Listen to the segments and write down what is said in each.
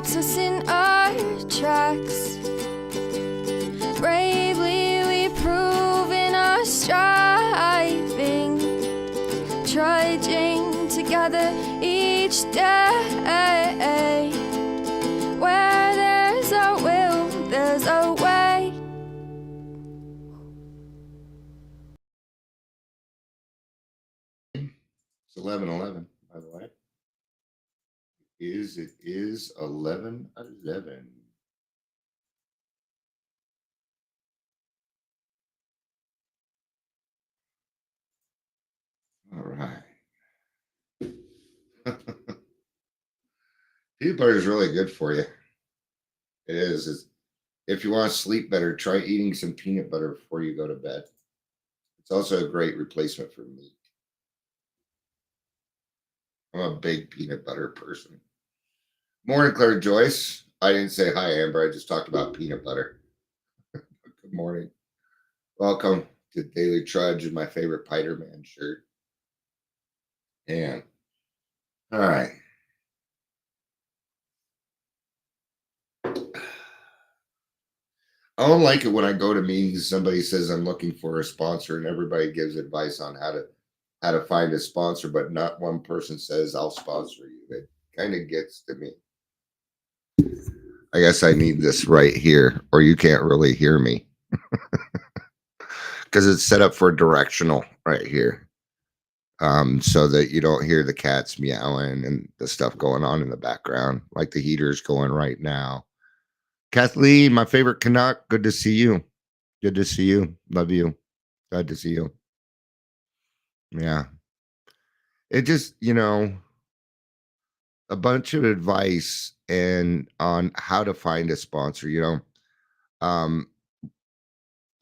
stops us in our tracks. Bravely we prove in our striving, trudging together each day. Where there's a will, there's a way. It's 11:11, by the way. It is 11:11. All right. Peanut butter is really good for you. It is. If you want to sleep better, try eating some peanut butter before you go to bed. It's also a great replacement for meat. I'm a big peanut butter person. Morning, Claire Joyce. I didn't say hi, Amber. I just talked about peanut butter. Good morning. Welcome to Daily Trudge in my favorite Spider-Man shirt. And all right. I don't like it when I go to meetings, somebody says I'm looking for a sponsor and everybody gives advice on how to find a sponsor, but not one person says I'll sponsor you. It kind of gets to me. I guess I need this right here, or you can't really hear me. Because it's set up for directional right here. So that you don't hear the cats meowing and the stuff going on in the background, like the heater's going right now. Kathleen, my favorite Canuck, good to see you. Good to see you. Love you. Glad to see you. Yeah. It just, a bunch of advice and on how to find a sponsor,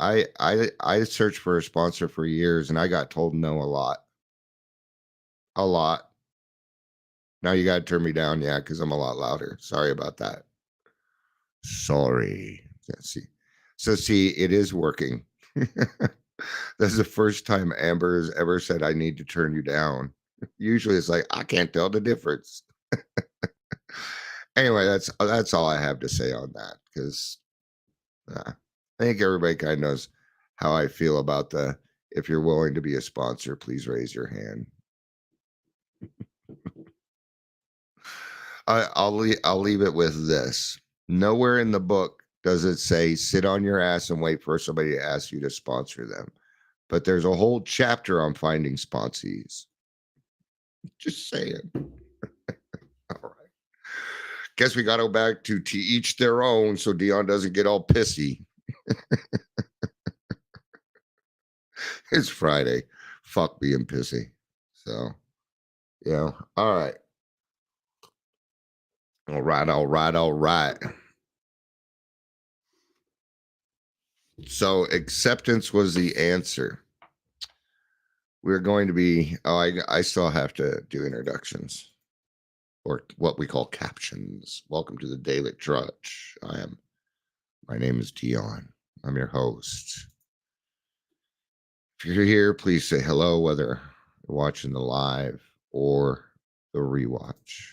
I searched for a sponsor for years and I got told no a lot. A lot. Now you got to turn me down, yeah, because I'm a lot louder. Sorry about that. Sorry. See, it is working. That's the first time Amber has ever said I need to turn you down. Usually it's like I can't tell the difference. Anyway, that's all I have to say on that, because I think everybody kind of knows how I feel about the if you're willing to be a sponsor, please raise your hand. I'll leave it with this. Nowhere in the book does it say sit on your ass and wait for somebody to ask you to sponsor them. But there's a whole chapter on finding sponsees. Just saying. All right. Guess we got to go back to each their own so Dion doesn't get all pissy. It's Friday. Fuck being pissy. So, all right. All right. So acceptance was the answer. We're going to be, I still have to do introductions, or what we call captions. Welcome to the Daily Trudge. My name is Dion. I'm your host. If you're here, please say hello, whether you're watching the live or the rewatch.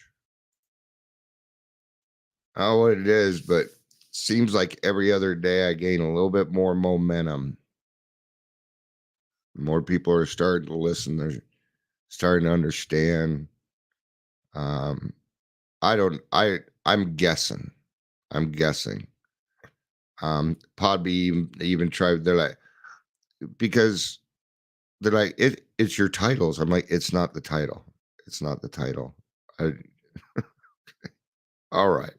I don't know what it is, but it seems like every other day I gain a little bit more momentum. More people are starting to listen. They're starting to understand. I'm guessing. Podbean even tried, they're like, because they're like, it's your titles. I'm like, it's not the title. It's not the title. All right.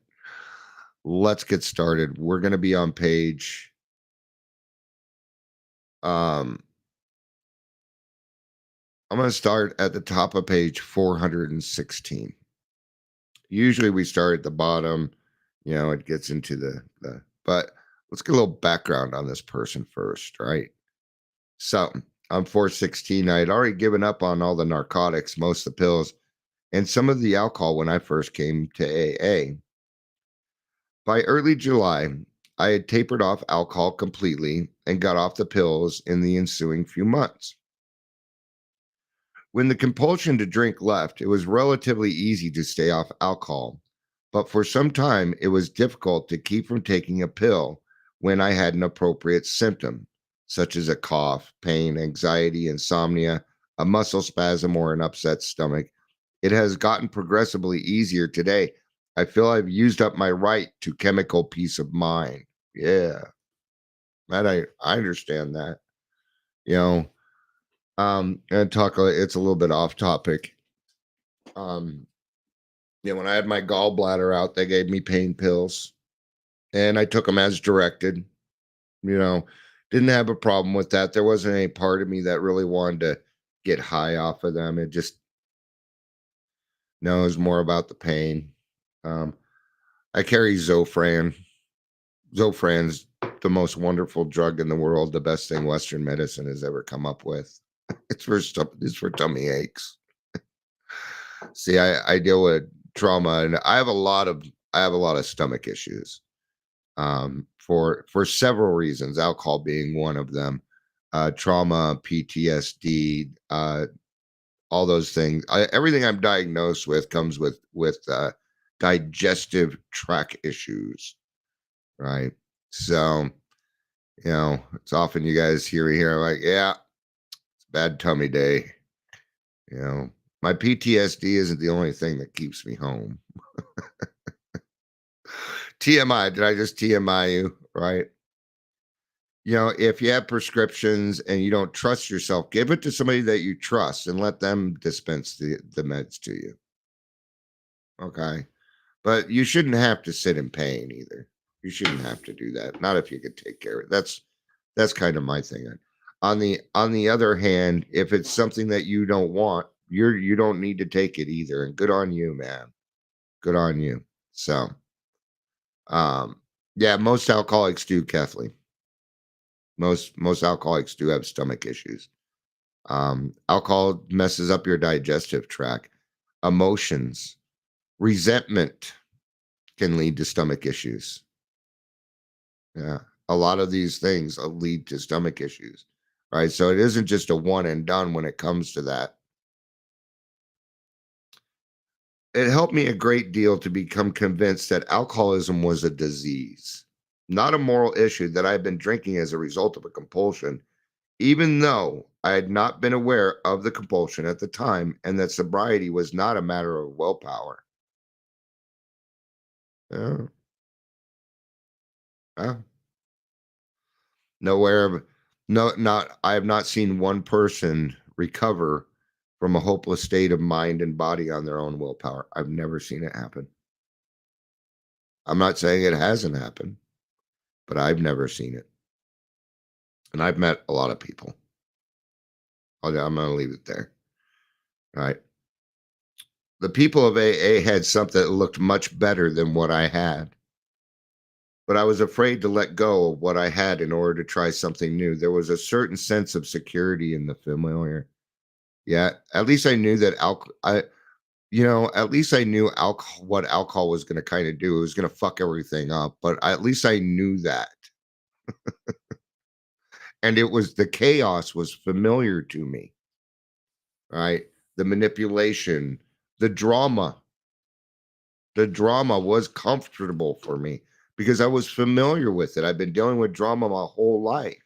Let's get started. We're going to be on page I'm going to start at the top of page 416. Usually we start at the bottom, it gets into the but let's get a little background on this person first, right? So on 416, I had already given up on all the narcotics, most of the pills, and some of the alcohol when I first came to AA. By early July, I had tapered off alcohol completely and got off the pills in the ensuing few months. When the compulsion to drink left, it was relatively easy to stay off alcohol, but for some time it was difficult to keep from taking a pill when I had an appropriate symptom, such as a cough, pain, anxiety, insomnia, a muscle spasm, or an upset stomach. It has gotten progressively easier today. I feel I've used up my right to chemical peace of mind. Yeah, man, I understand that. You know, and it's a little bit off topic. Um, when I had my gallbladder out, they gave me pain pills and I took them as directed. You know, didn't have a problem with that. There wasn't any part of me that really wanted to get high off of them. It just knows more about the pain. Um, I carry Zofran. Zofran's the most wonderful drug in the world, the best thing Western medicine has ever come up with. It's for tummy aches. See, I deal with trauma and I have a lot of stomach issues. For several reasons, alcohol being one of them. Trauma, PTSD, all those things. Everything I'm diagnosed with comes with digestive tract issues, right? So, it's often you guys hear me here like, yeah, it's bad tummy day. My PTSD isn't the only thing that keeps me home. TMI, did I just TMI you, right? If you have prescriptions and you don't trust yourself, give it to somebody that you trust and let them dispense the meds to you. Okay. But you shouldn't have to sit in pain either. You shouldn't have to do that. Not if you could take care of it. That's kind of my thing. On the other hand, if it's something that you don't want, you don't need to take it either. And good on you, man. Good on you. So yeah, most alcoholics do, Kathleen. Most alcoholics do have stomach issues. Alcohol messes up your digestive tract. Emotions, resentment can lead to stomach issues. Yeah, a lot of these things lead to stomach issues, right? So it isn't just a one and done when it comes to that. It helped me a great deal to become convinced that alcoholism was a disease, not a moral issue that I had been drinking as a result of a compulsion, even though I had not been aware of the compulsion at the time and that sobriety was not a matter of willpower. Yeah. Yeah. Nowhere, no, not, I have not seen one person recover from a hopeless state of mind and body on their own willpower. I've never seen it happen. I'm not saying it hasn't happened, but I've never seen it. And I've met a lot of people. I'm going to leave it there. All right. The people of AA had something that looked much better than what I had. But I was afraid to let go of what I had in order to try something new. There was a certain sense of security in the familiar. Yeah, at least I knew that at least I knew what alcohol was going to kind of do. It was going to fuck everything up, but at least I knew that. And the chaos was familiar to me. Right? The manipulation, the drama. The drama was comfortable for me because I was familiar with it. I've been dealing with drama my whole life.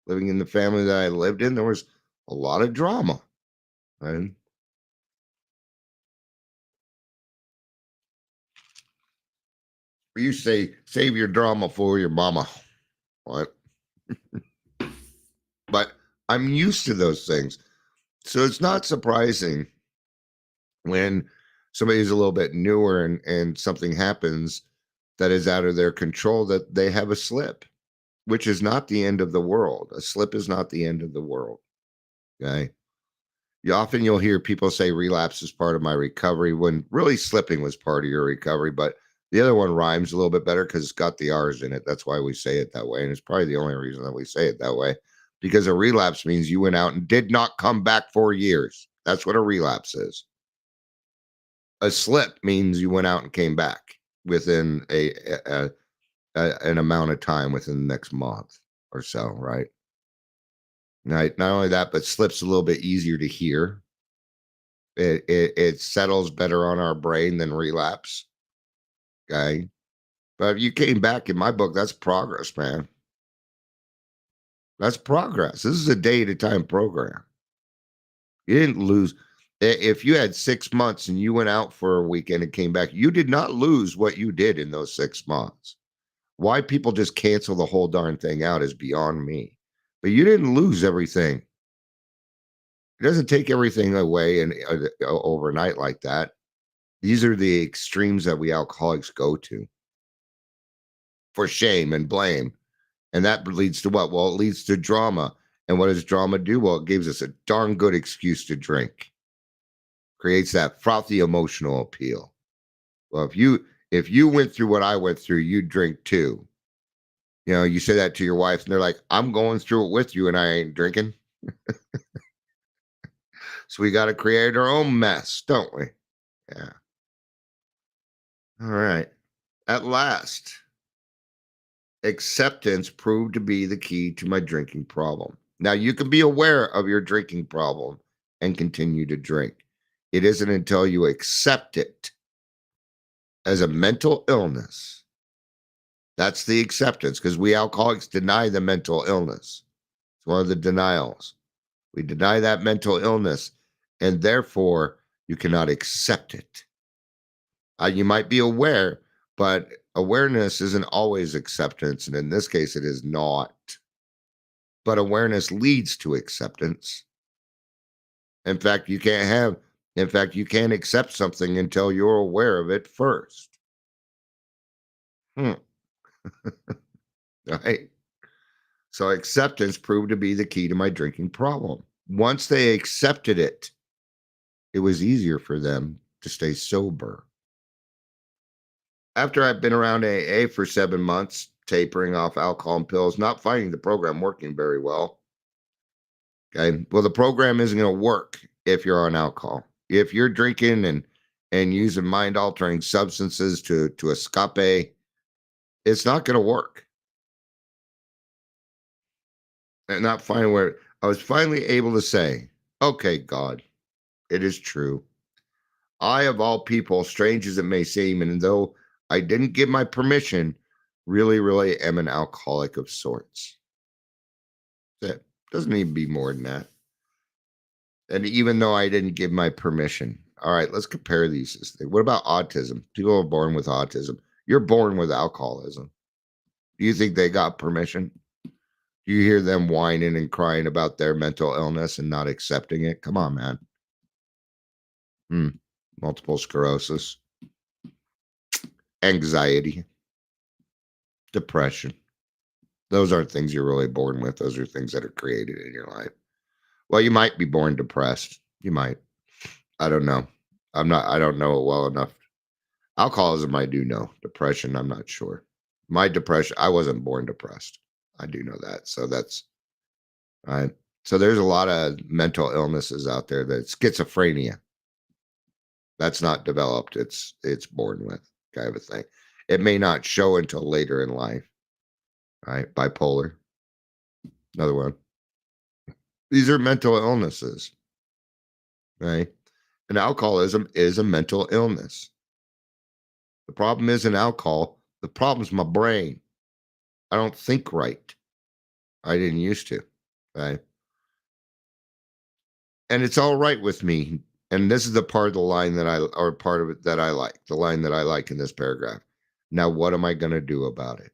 Living in the family that I lived in, there was a lot of drama. Right? You say, save your drama for your mama. What? But I'm used to those things. So it's not surprising when somebody's a little bit newer and something happens that is out of their control that they have a slip, which is not the end of the world. A slip is not the end of the world. Okay. You'll hear people say relapse is part of my recovery when really slipping was part of your recovery, but the other one rhymes a little bit better because it's got the R's in it. That's why we say it that way. And it's probably the only reason that we say it that way, because a relapse means you went out and did not come back for years. That's what a relapse is. A slip means you went out and came back within an amount of time within the next month or so, right? Right. Not only that, but slip's a little bit easier to hear. It settles better on our brain than relapse. Okay. But if you came back in my book, that's progress, man. That's progress. This is a day at a time program. You didn't lose. If you had 6 months and you went out for a weekend and came back, you did not lose what you did in those 6 months. Why people just cancel the whole darn thing out is beyond me. But you didn't lose everything. It doesn't take everything away and overnight like that. These are the extremes that we alcoholics go to for shame and blame. And that leads to what? Well, it leads to drama. And what does drama do? Well, it gives us a darn good excuse to drink. Creates that frothy emotional appeal. Well, if you went through what I went through, you'd drink too. You know, you say that to your wife, and they're like, I'm going through it with you, and I ain't drinking. So we got to create our own mess, don't we? Yeah. All right. At last, acceptance proved to be the key to my drinking problem. Now, you can be aware of your drinking problem and continue to drink. It isn't until you accept it as a mental illness. That's the acceptance, because we alcoholics deny the mental illness. It's one of the denials. We deny that mental illness, and therefore you cannot accept it. You might be aware, but awareness isn't always acceptance, and in this case, it is not. But awareness leads to acceptance. In fact, you can't accept something until you're aware of it first. Right? So acceptance proved to be the key to my drinking problem. Once they accepted it, it was easier for them to stay sober. After I've been around AA for 7 months, tapering off alcohol and pills, not finding the program working very well. Okay. Well, the program isn't going to work if you're on alcohol. If you're drinking and using mind altering substances to escape, it's not going to work. And not finding where I was finally able to say, okay, God, it is true. I, of all people, strange as it may seem, and though I didn't give my permission, really am an alcoholic of sorts. That doesn't even be more than that. And even though I didn't give my permission, all right, let's compare these. What about autism? People are born with autism. You're born with alcoholism. Do you think they got permission? Do you hear them whining and crying about their mental illness and not accepting it? Come on, man. Multiple sclerosis, anxiety, depression. Those aren't things you're really born with. Those are things that are created in your life. Well, you might be born depressed. You might. I don't know. I don't know it well enough. Alcoholism, I do know. Depression, I'm not sure. My depression, I wasn't born depressed. I do know that. So that's right. So there's a lot of mental illnesses out there that schizophrenia. That's not developed. It's born with kind of a thing. It may not show until later in life. Right? Bipolar. Another one. These are mental illnesses. Right? And alcoholism is a mental illness. The problem isn't alcohol. The problem's my brain. I don't think right. I didn't used to. Right? And it's all right with me. And this is the part of the line part of it that I like. The line that I like in this paragraph. Now, what am I going to do about it?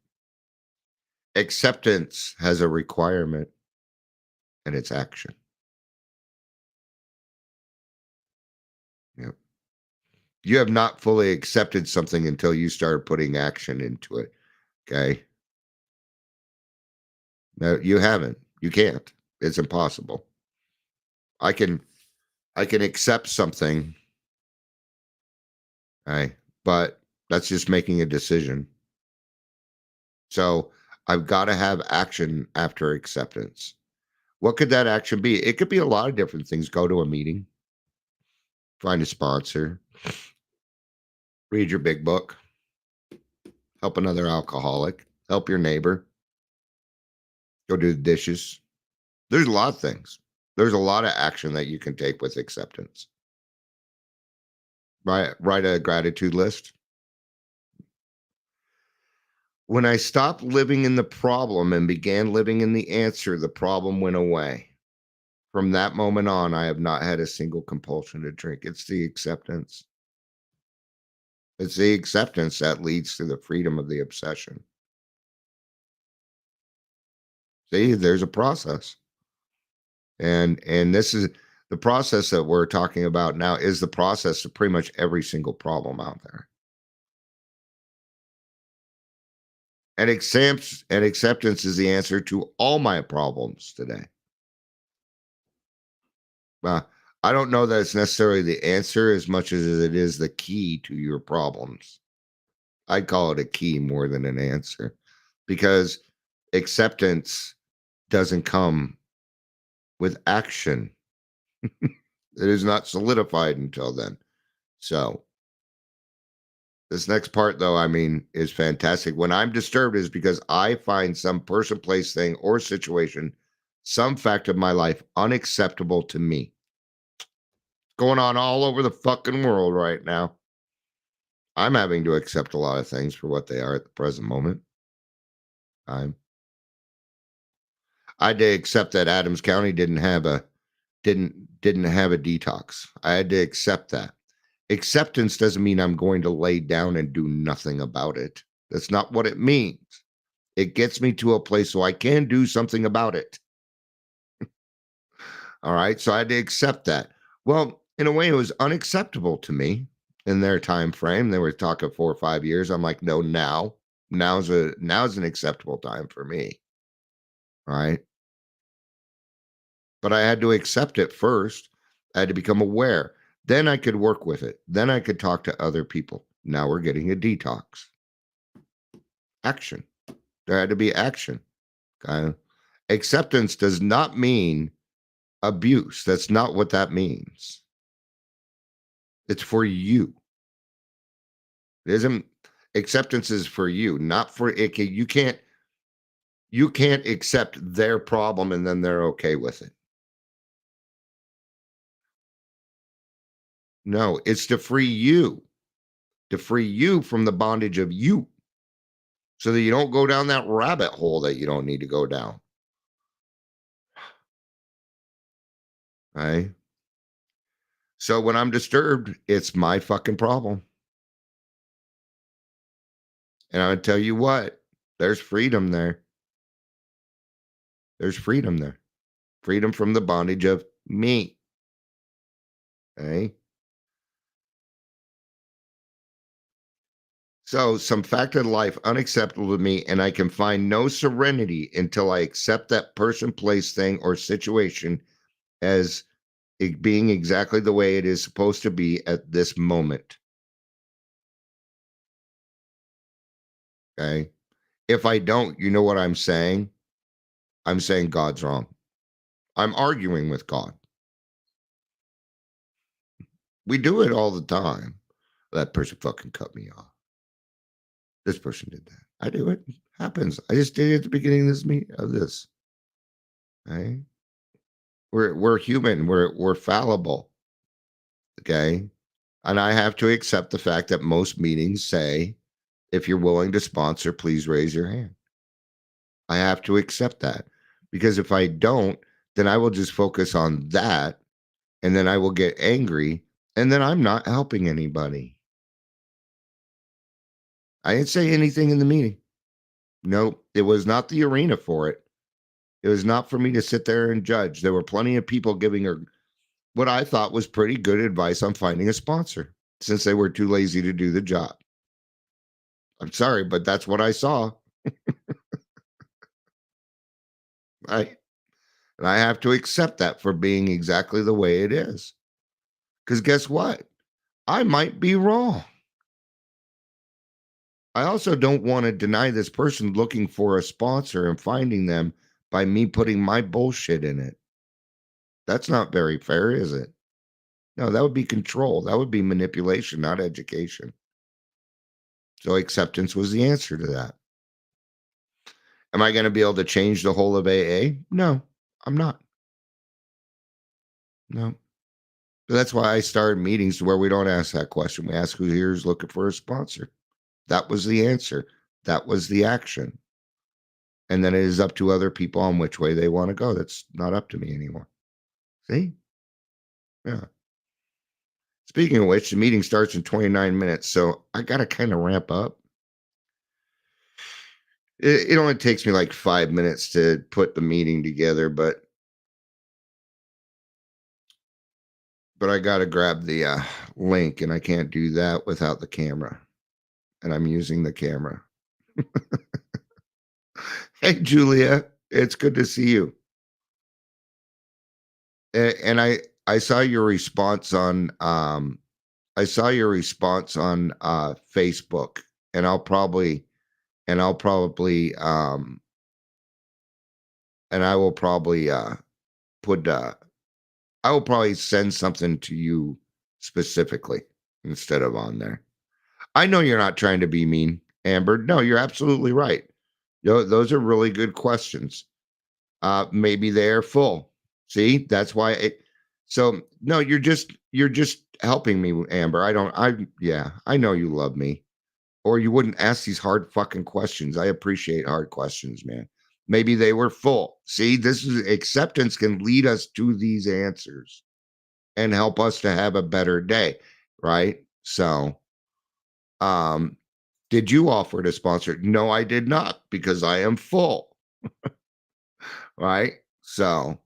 Acceptance has a requirement, and it's action. Yep. You have not fully accepted something until you start putting action into it. Okay. No, you haven't. You can't. It's impossible. I can accept something. Right. But that's just making a decision. So I've got to have action after acceptance. What could that action be? It could be a lot of different things. Go to a meeting, find a sponsor, read your big book, help another alcoholic, help your neighbor, go do the dishes. There's a lot of things. There's a lot of action that you can take with acceptance. Write a gratitude list. When I stopped living in the problem and began living in the answer, the problem went away. From that moment on, I have not had a single compulsion to drink. It's the acceptance. It's the acceptance that leads to the freedom of the obsession. See, there's a process. And this is the process that we're talking about now is the process of pretty much every single problem out there. And acceptance is the answer to all my problems today. Well, I don't know that it's necessarily the answer as much as it is the key to your problems. I'd call it a key more than an answer because acceptance doesn't come with action. It is not solidified until then. So this next part, though, I mean, is fantastic. When I'm disturbed is because I find some person, place, thing, or situation, some fact of my life unacceptable to me. Going on all over the fucking world right now. I'm having to accept a lot of things for what they are at the present moment. I had to accept that Adams County didn't have a detox. I had to accept that. Acceptance doesn't mean I'm going to lay down and do nothing about it. That's not what it means. It gets me to a place so I can do something about it. All right. So I had to accept that. Well, in a way, it was unacceptable to me in their time frame. They were talking 4 or 5 years. I'm like, no, now's an acceptable time for me. All right. But I had to accept it first. I had to become aware. Then I could work with it. Then I could talk to other people. Now we're getting a detox. Action. There had to be action. Okay? Acceptance does not mean abuse. That's not what that means. It's for you. It isn't. Acceptance is for you, not for it. You can't accept their problem and then they're okay with it. No, it's to free you from the bondage of you so that you don't go down that rabbit hole that you don't need to go down. Right? So when I'm disturbed, it's my fucking problem. And I would tell you what, there's freedom there. There's freedom there. Freedom from the bondage of me. Okay? So, some fact of life unacceptable to me, and I can find no serenity until I accept that person, place, thing, or situation as it being exactly the way it is supposed to be at this moment. Okay. If I don't, you know what I'm saying? I'm saying God's wrong. I'm arguing with God. We do it all the time. That person fucking cut me off. This person did that. I do it. Happens. I just did it at the beginning of this. Okay. We're human. We're fallible. Okay. And I have to accept the fact that most meetings say, if you're willing to sponsor, please raise your hand. I have to accept that because if I don't, then I will just focus on that and then I will get angry and then I'm not helping anybody. I didn't say anything in the meeting. Nope. It was not the arena for it. It was not for me to sit there and judge. There were plenty of people giving her what I thought was pretty good advice on finding a sponsor since they were too lazy to do the job. I'm sorry, but that's what I saw. And I have to accept that for being exactly the way it is. Because guess what? I might be wrong. I also don't want to deny this person looking for a sponsor and finding them by me putting my bullshit in it. That's not very fair, is it? No, that would be control. That would be manipulation, not education. So acceptance was the answer to that. Am I going to be able to change the whole of AA? No, I'm not. No. So that's why I started meetings where we don't ask that question. We ask who here is looking for a sponsor. That was the answer. That was the action. And then it is up to other people on which way they want to go. That's not up to me anymore. See? Yeah. Speaking of which, the meeting starts in 29 minutes, so I got to kind of ramp up. It only takes me like 5 minutes to put the meeting together, but I got to grab the link, and I can't do that without the camera. And I'm using the camera. Hey, Julia, it's good to see you. And I saw your response on Facebook, and I'll probably and I will probably put I will probably send something to you specifically instead of on there. I know you're not trying to be mean, Amber. No, you're absolutely right. Those are really good questions. Maybe they're full. See, that's why so no, you're just helping me, Amber. I know you love me, or you wouldn't ask these hard fucking questions. I appreciate hard questions, man. Maybe they were full. See, this is acceptance can lead us to these answers and help us to have a better day, right? So, did you offer to sponsor? No, I did not, because I am full. Right? So,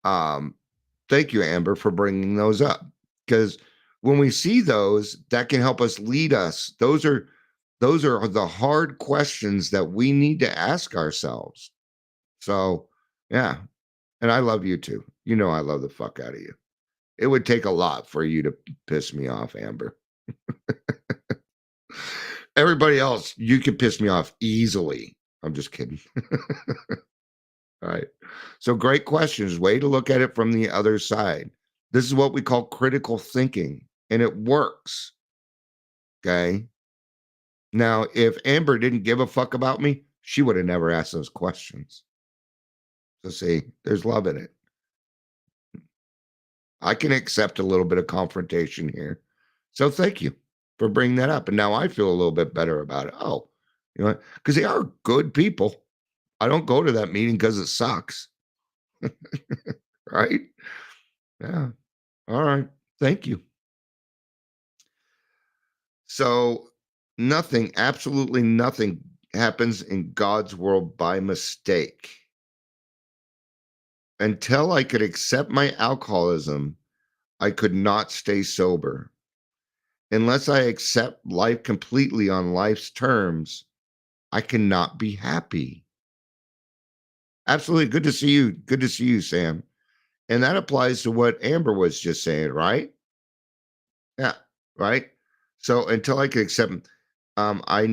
thank you, Amber, for bringing those up, because when we see those, that can help us lead us. Those are the hard questions that we need to ask ourselves. So, yeah. And I love you too. You know I love the fuck out of you. It would take a lot for you to piss me off, Amber. Everybody else, you could piss me off easily. I'm just kidding. All right. So great questions. Way to look at it from the other side. This is what we call critical thinking, and it works. Okay. Now, if Amber didn't give a fuck about me, she would have never asked those questions. So see, there's love in it. I can accept a little bit of confrontation here. So thank you for bringing that up. And now I feel a little bit better about it. Oh, you know, because they are good people. I don't go to that meeting because it sucks. Right? Yeah. All right. Thank you. So nothing, absolutely nothing happens in God's world by mistake. Until I could accept my alcoholism, I could not stay sober. Unless I accept life completely on life's terms, I cannot be happy. Absolutely. Good to see you. Good to see you, Sam. And that applies to what Amber was just saying, right? Yeah, right. So until I can accept, I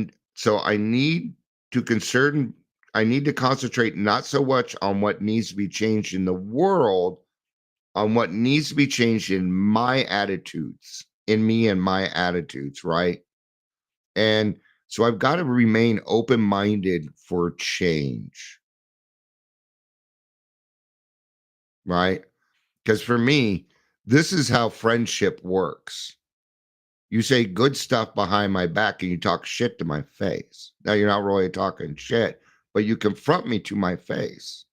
need to concentrate not so much on what needs to be changed in the world, on what needs to be changed in my attitudes, in me and my attitudes, right? And so I've got to remain open-minded for change, right? Because for me, this is how friendship works. You say good stuff behind my back and you talk shit to my face. Now you're not really talking shit, but you confront me to my face.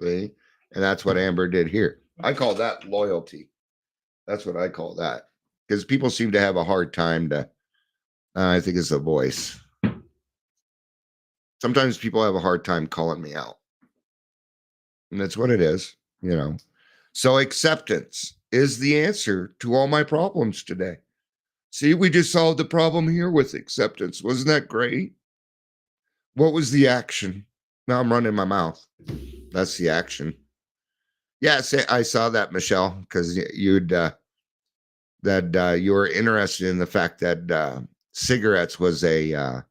See? And that's what Amber did here. I call that loyalty. That's what I call that. Because people seem to have a hard time to, I think it's the voice. Sometimes people have a hard time calling me out. And that's what it is, you know. So acceptance is the answer to all my problems today. See, we just solved the problem here with acceptance. Wasn't that great? What was the action? Now I'm running my mouth. That's the action. Yes, I saw that, Michelle, because you were interested in the fact that cigarettes was a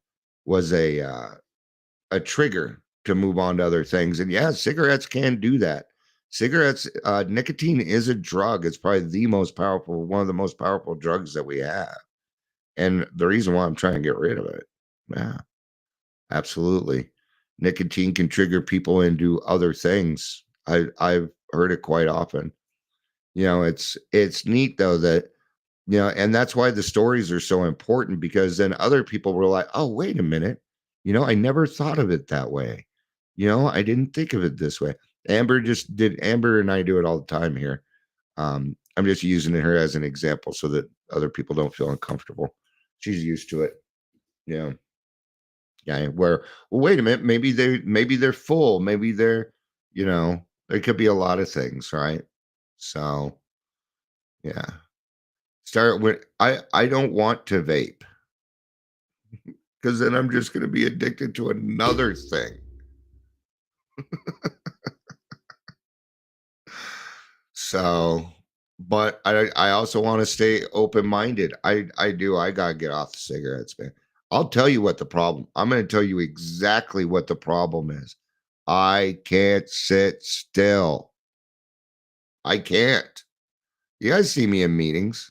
trigger to move on to other things. And yeah, cigarettes can do that. Cigarettes, nicotine is a drug. It's probably one of the most powerful drugs that we have. And the reason why I'm trying to get rid of it. Yeah, absolutely. Nicotine can trigger people into other things. I've heard it quite often. You know, it's neat though that And that's why the stories are so important, because then other people were like, oh, wait a minute. I never thought of it that way. I didn't think of it this way. Amber and I do it all the time here. I'm just using her as an example so that other people don't feel uncomfortable. She's used to it. Yeah. Yeah. Where, well, wait a minute, maybe they're full. Maybe there could be a lot of things, right? So yeah. Start with I don't want to vape, because then I'm just gonna be addicted to another thing. So, but I also want to stay open-minded. I do. I gotta get off the cigarettes, man. I'll tell you what the problem. I'm gonna tell you exactly what the problem is. I can't sit still. I can't. You guys see me in meetings.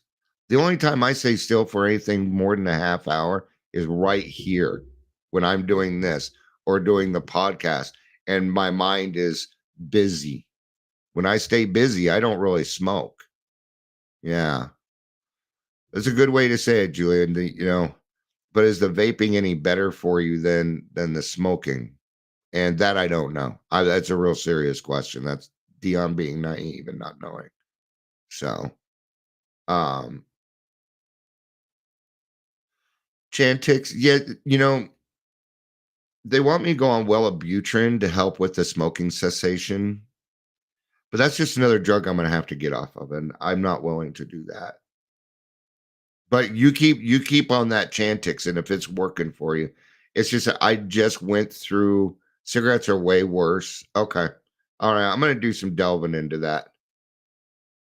The only time I stay still for anything more than a half hour is right here when I'm doing this or doing the podcast and my mind is busy. When I stay busy, I don't really smoke. Yeah. That's a good way to say it, Julian. But is the vaping any better for you than the smoking? And that I don't know. That's a real serious question. That's Dion being naive and not knowing. So, um, Chantix, yeah, they want me to go on Wellibutrin to help with the smoking cessation, but that's just another drug I'm going to have to get off of, and I'm not willing to do that. But you keep on that Chantix, and if it's working for you, it's just that I just went through. Cigarettes are way worse. Okay, all right, I'm going to do some delving into that.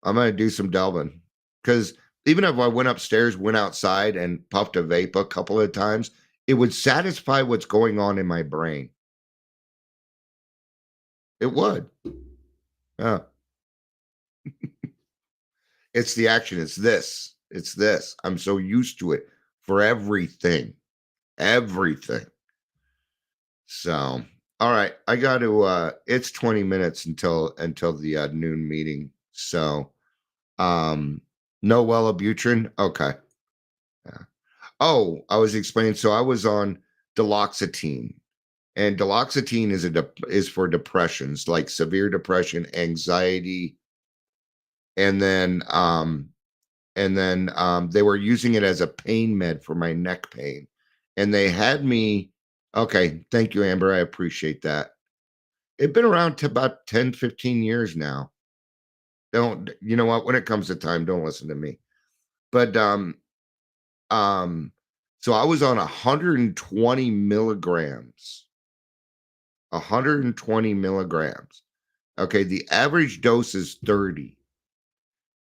I'm going to do some delving, because even if I went upstairs, went outside, and puffed a vape a couple of times, it would satisfy what's going on in my brain. It would. Yeah. It's the action. It's this. It's this. I'm so used to it for everything. Everything. So, all right. I got to it's 20 minutes until the noon meeting. So, no Wellibutrin. Okay. Yeah. Oh, I was explaining. So I was on duloxetine, and duloxetine is for depressions, like severe depression, anxiety, and then they were using it as a pain med for my neck pain, and they had me. Okay, thank you, Amber. I appreciate that. It's been around to about 10, 15 years now. Don't you know what? When it comes to time, don't listen to me. But um, so I was on 120 milligrams. 120 milligrams. Okay, the average dose is 30.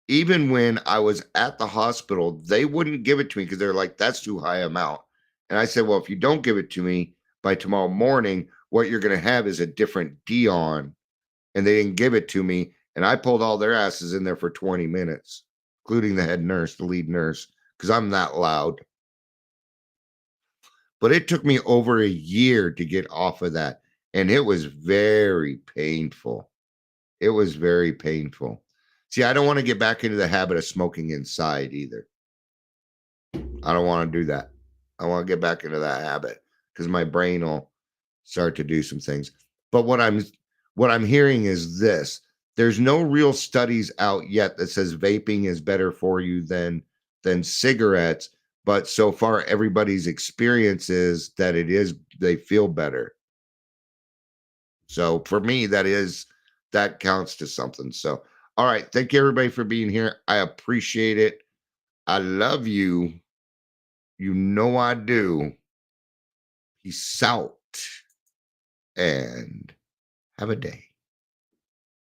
Even when I was at the hospital, they wouldn't give it to me because they're like, that's too high amount. And I said, well, if you don't give it to me by tomorrow morning, what you're going to have is a different Dion. And they didn't give it to me. And I pulled all their asses in there for 20 minutes, including the head nurse, the lead nurse, because I'm that loud. But it took me over a year to get off of that. And it was very painful. It was very painful. See, I don't want to get back into the habit of smoking inside either. I don't want to do that. I want to get back into that habit because my brain will start to do some things. But what I'm hearing is this. There's no real studies out yet that says vaping is better for you than cigarettes, but so far everybody's experience is that they feel better. So for me, that counts to something. So all right. Thank you, everybody, for being here. I appreciate it. I love you. You know I do. Peace out and have a day.